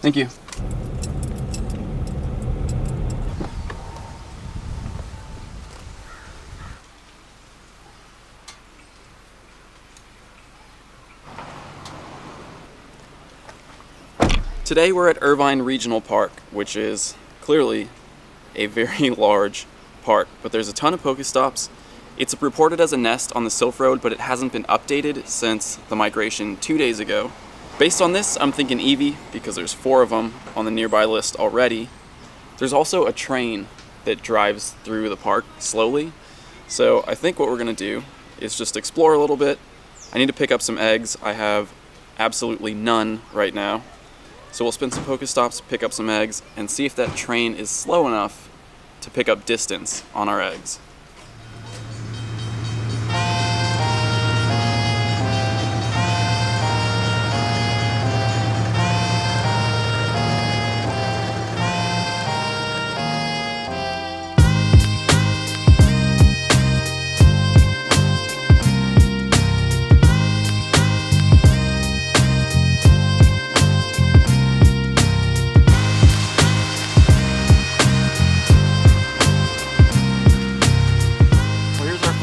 Thank you. Today we're at Irvine Regional Park, which is clearly a very large park, but there's a ton of Pokestops. It's reported as a nest on the Sylph Road, but it hasn't been updated since the migration 2 days ago. Based on this, I'm thinking Eevee, because there's 4 of them on the nearby list already. There's also a train that drives through the park slowly, so I think what we're going to do is just explore a little bit. I need to pick up some eggs. I have absolutely none right now. So we'll spin some Pokestops, pick up some eggs, and see if that train is slow enough to pick up distance on our eggs.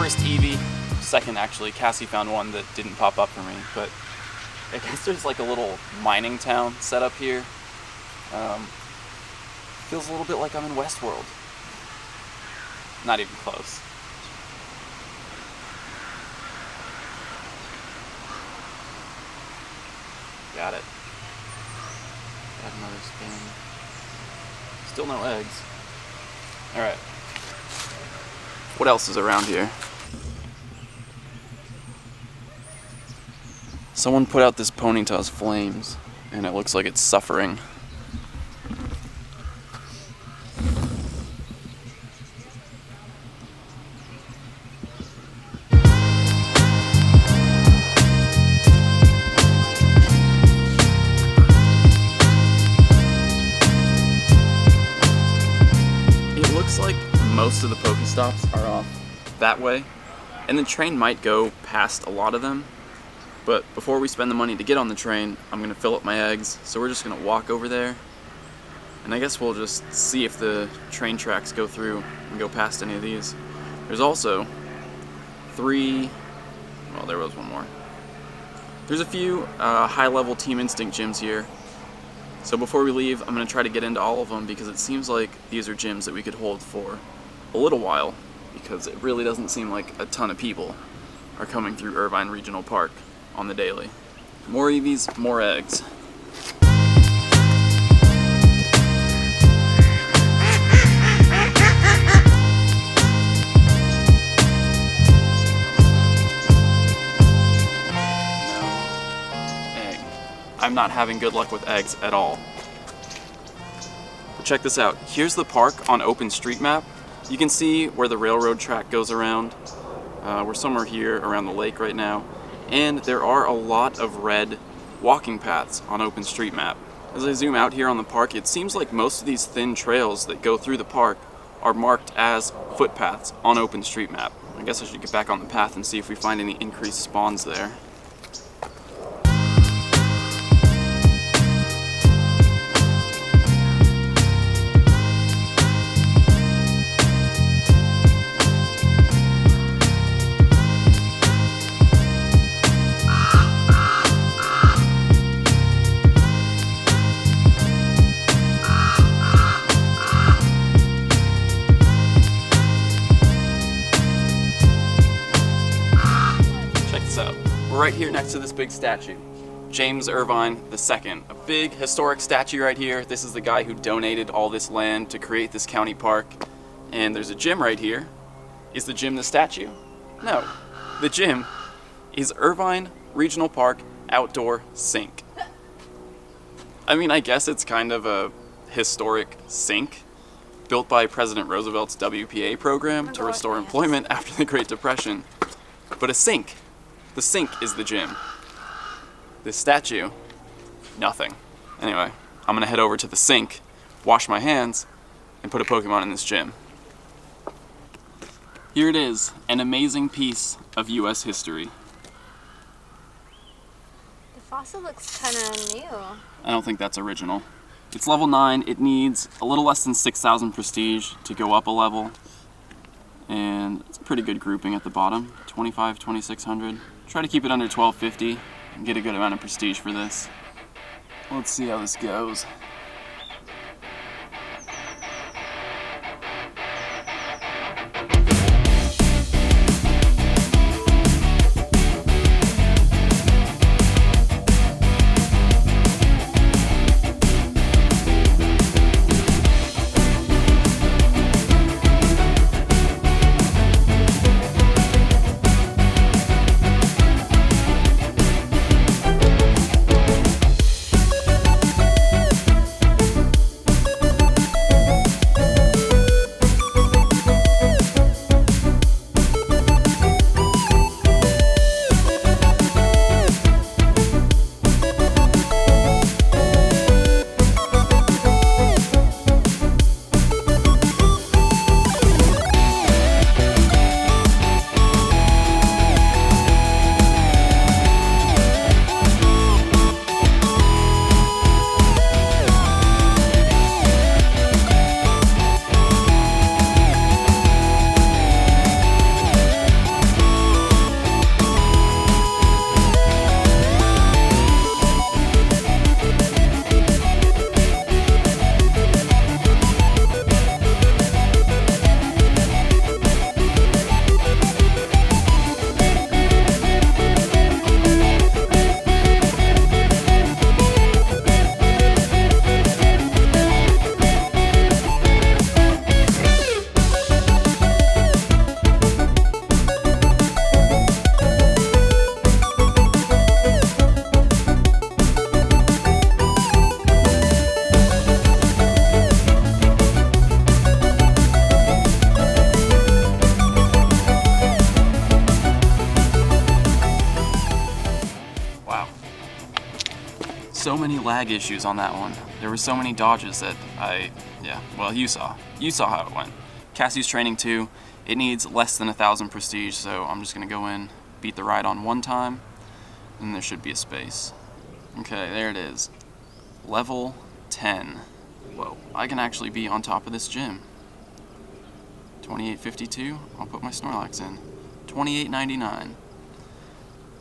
Eevee. Second, actually, Cassie found one that didn't pop up for me, but I guess there's like a little mining town set up here. Feels a little bit like I'm in Westworld. Not even close. Got it. Got another spin. Still no eggs. Alright. What else is around here? Someone put out this Ponyta's flames, and it looks like it's suffering. It looks like most of the Pokestops are off that way, and the train might go past a lot of them. But before we spend the money to get on the train, I'm going to fill up my eggs, so we're just going to walk over there. And I guess we'll just see if the train tracks go through and go past any of these. There's also 3, well, there was one more. There's a few high-level Team Instinct gyms here. So before we leave, I'm going to try to get into all of them because it seems like these are gyms that we could hold for a little while, because it really doesn't seem like a ton of people are coming through Irvine Regional Park on the daily. More Eevees, more eggs. No egg. I'm not having good luck with eggs at all. But check this out. Here's the park on OpenStreetMap. You can see where the railroad track goes around. We're somewhere here around the lake right now. And there are a lot of red walking paths on OpenStreetMap. As I zoom out here on the park, it seems like most of these thin trails that go through the park are marked as footpaths on OpenStreetMap. I guess I should get back on the path and see if we find any increased spawns there. We're right here next to this big statue. James Irvine II, a big historic statue right here. This is the guy who donated all this land to create this county park. And there's a gym right here. Is the gym the statue? No. The gym is Irvine Regional Park Outdoor Sink. I mean, I guess it's kind of a historic sink built by President Roosevelt's WPA program to restore employment after the Great Depression. But a sink. The sink is the gym. This statue, nothing. Anyway, I'm gonna head over to the sink, wash my hands, and put a Pokemon in this gym. Here it is, an amazing piece of US history. The fossil looks kind of new. I don't think that's original. It's level 9. It needs a little less than 6,000 prestige to go up a level. And it's a pretty good grouping at the bottom. 25, 2600. Try to keep it under 1250 and get a good amount of prestige for this. Let's see how this goes. So many lag issues on that one. There were so many dodges that well, you saw how it went. Cassie's training 2, it needs less than 1,000 prestige, so I'm just gonna go in, beat the ride on one time, and there should be a space. Okay, there it is. Level 10. Whoa, I can actually be on top of this gym. 2852, I'll put my Snorlax in. 2899.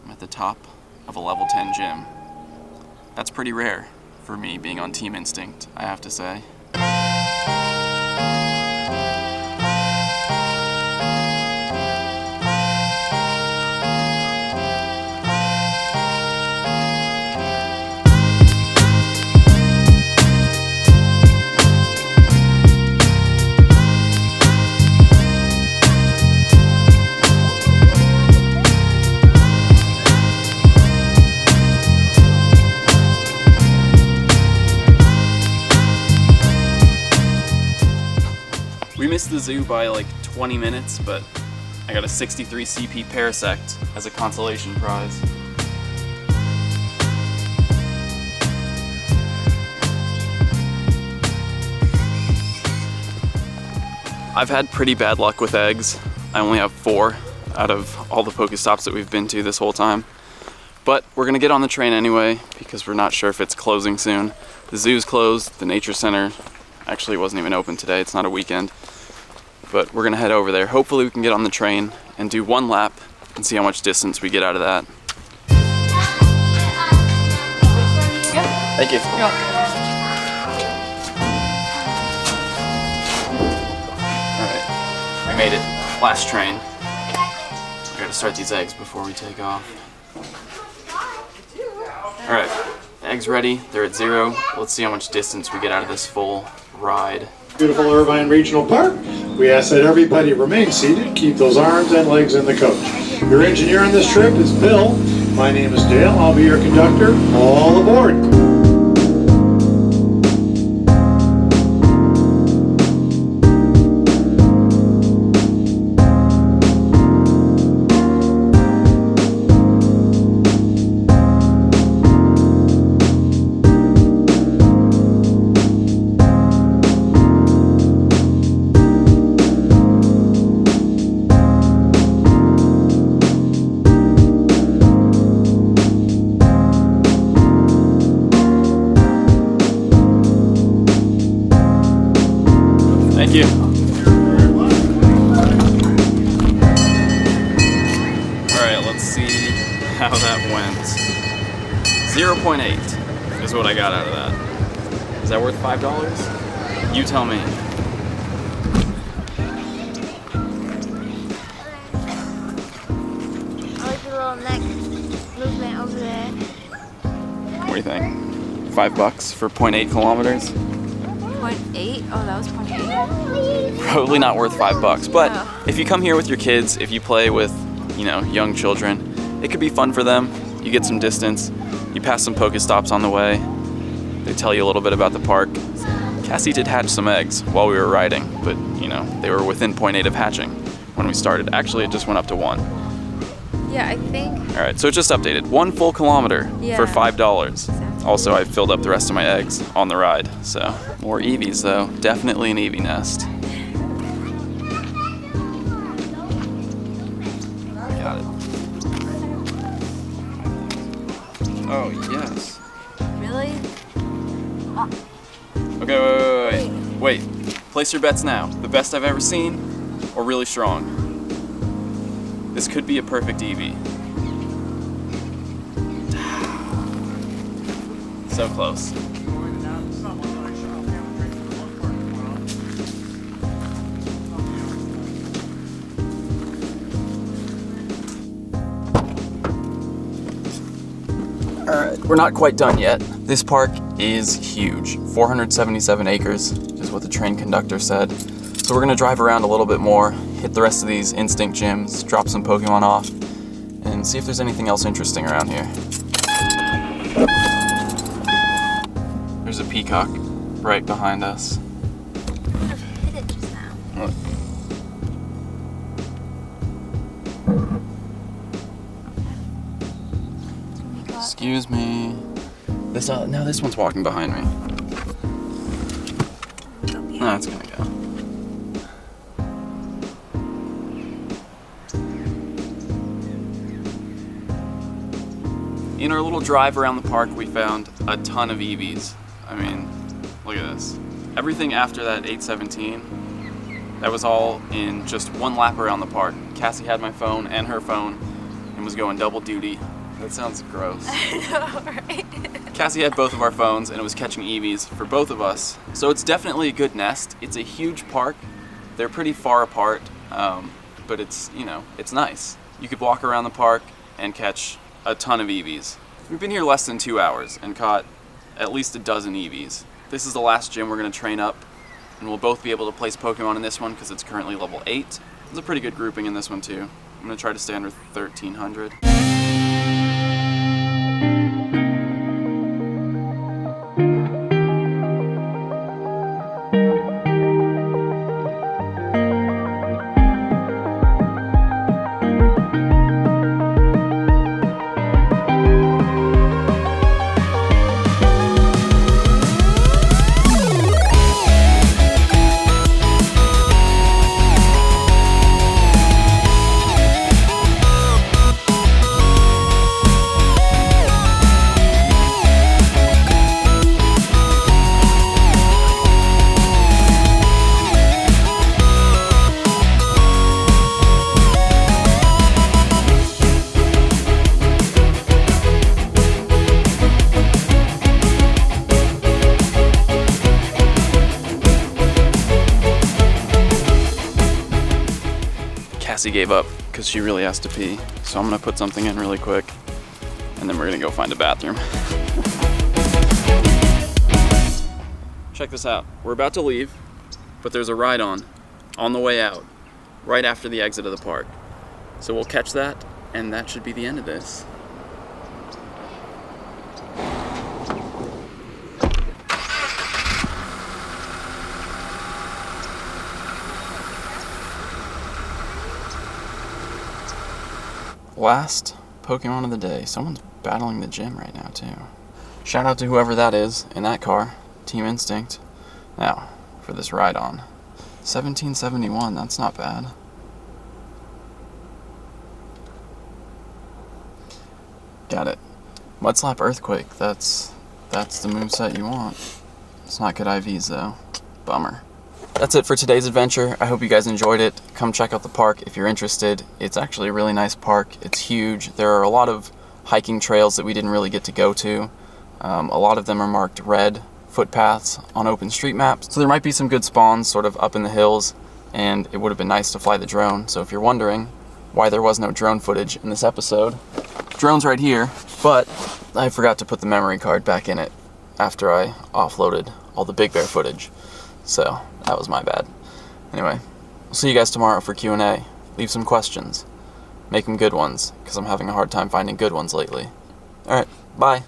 I'm at the top of a level 10 gym. That's pretty rare for me being on Team Instinct, I have to say. We missed the zoo by like 20 minutes, but I got a 63 CP Parasect as a consolation prize. I've had pretty bad luck with eggs. I only have 4 out of all the Pokestops that we've been to this whole time. But we're gonna get on the train anyway because we're not sure if it's closing soon. The zoo's closed, the nature center actually wasn't even open today, it's not a weekend. But we're gonna head over there. Hopefully we can get on the train and do one lap and see how much distance we get out of that. Thank you. Alright, we made it. Last train. We gotta start these eggs before we take off. Alright, eggs ready, they're at 0. Let's see how much distance we get out of this full ride. Beautiful Irvine Regional Park. We ask that everybody remain seated, keep those arms and legs in the coach. Your engineer on this trip is Bill. My name is Dale. I'll be your conductor. All aboard. Thank you. Alright, let's see how that went. 0.8 is what I got out of that. Is that worth $5? You tell me. I like the little neck movement over there. What do you think? $5 for 0.8 kilometers? 0.8? Oh, that was 0.8? Probably not worth $5, but No. if you come here with your kids, if you play with, you know, young children, it could be fun for them. You get some distance, you pass some Pokestops on the way, they tell you a little bit about the park. Cassie did hatch some eggs while we were riding, but, you know, they were within 0.8 of hatching when we started. Actually, it just went up to 1. Yeah, I think. Alright, so it just updated. 1 full kilometer Yeah. for $5. Sounds Also, I filled up the rest of my eggs on the ride, so. More Eevees though, definitely an Eevee nest. Got it. Oh, yes. Really? Okay, wait. Place your bets now. The best I've ever seen, or really strong? This could be a perfect Eevee. So close. Alright, we're not quite done yet. This park is huge. 477 acres is what the train conductor said. So we're gonna drive around a little bit more, hit the rest of these instinct gyms, drop some Pokemon off, and see if there's anything else interesting around here. There's a peacock right behind us. I hit it just now. Excuse me. Now this one's walking behind me. No, it's gonna go. In our little drive around the park, we found a ton of Eevees. I mean, look at this. Everything after that 817, that was all in just one lap around the park. Cassie had my phone and her phone and was going double duty. That sounds gross. I know, right? Cassie had both of our phones and it was catching Eevees for both of us. So it's definitely a good nest. It's a huge park. They're pretty far apart, but it's, you know, it's nice. You could walk around the park and catch a ton of Eevees. We've been here less than 2 hours and caught at least a dozen Eevees. This is the last gym we're gonna train up, and we'll both be able to place Pokemon in this one because it's currently level 8. There's a pretty good grouping in this one too. I'm gonna try to stay under 1300. Cassie gave up because she really has to pee, so I'm gonna put something in really quick and then we're gonna go find a bathroom. Check this out. We're about to leave, but there's a ride on the way out, right after the exit of the park. So we'll catch that, and that should be the end of this. Last Pokemon of the day. Someone's battling the gym right now too. Shout out to whoever that is in that car. Team Instinct. Now, for this ride on. 1771, that's not bad. Got it. Mudslap Earthquake, that's the moveset you want. It's not good IVs though. Bummer. that's it for today's adventure. I hope you guys enjoyed it. Come check out the park if you're interested. It's actually a really nice park. It's huge. There are a lot of hiking trails that we didn't really get to go to. A lot of them are marked red footpaths on OpenStreetMaps. So there might be some good spawns sort of up in the hills, and it would have been nice to fly the drone. So if you're wondering why there was no drone footage in this episode, drone's right here, but I forgot to put the memory card back in it after I offloaded all the Big Bear footage. So that was my bad. Anyway, we'll see you guys tomorrow for Q&A. Leave some questions. Make them good ones, because I'm having a hard time finding good ones lately. Alright, bye.